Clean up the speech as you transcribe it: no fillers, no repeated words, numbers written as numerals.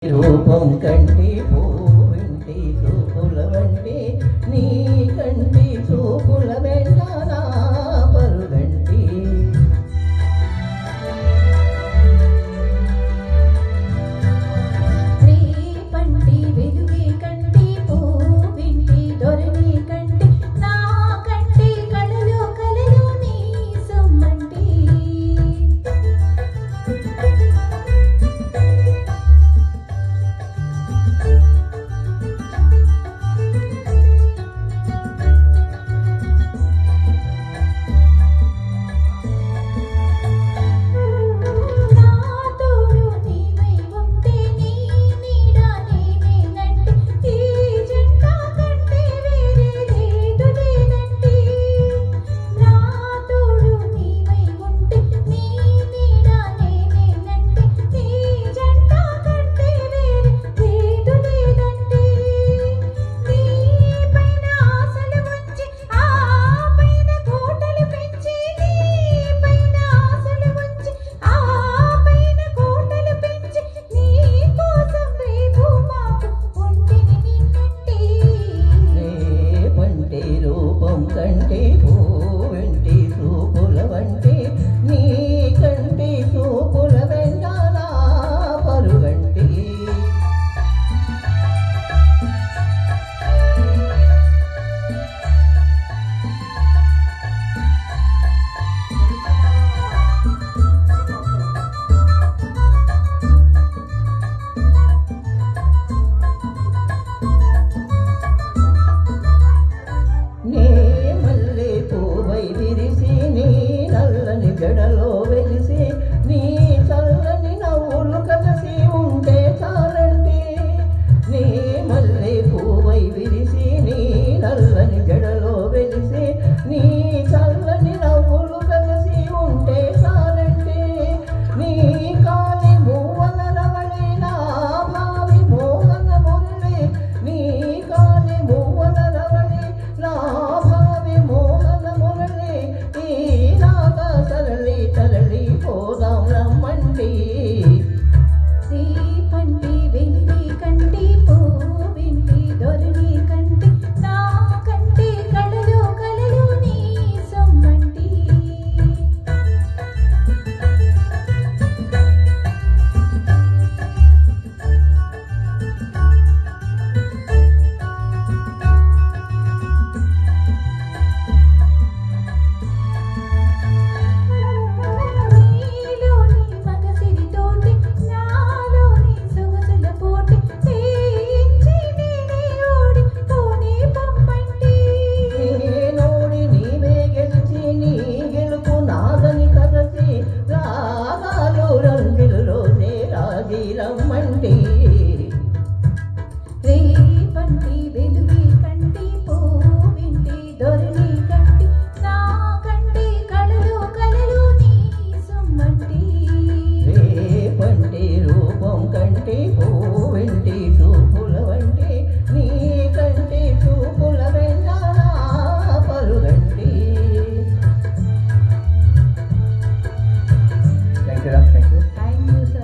రూపం కంటి పూవింటి చూపుల వంటి నీ కంటి చూపుల వెంట నా పరుగంటి నీ పంటి వెలుగే కంటి పూవింటి దొరని కంటి నా కంటి కళలో కళలో నీ సొమ్మంటి కంటి పూవింటి చూపుల వంటి నీ కంటి చూపుల వెంట నా పరుగంటి విరిసి నీ నల్లని జడలో వెలిసి నీ చల్లని నవ్వులు కలసి ఉంటే చాలండి నీ మల్లె పూవై విరిసి నీ నల్లని జడలో వెలిసి నీ చల్లని నవ్వులు కలసి ఉంటే చాలండి నీ కాలి మూవల రవళి నా భావి మోహన మురళి నీ కాలి మూవల రవళి నా భావి మోహన మురళి తరలి తరలి పోదాం రమ్మండి నీ పంటి వెలిగి కంటి పూవింటి దొరని కంటి నా కంటి కళలో కళలో నీ సొమ్మంటి రమ్మండి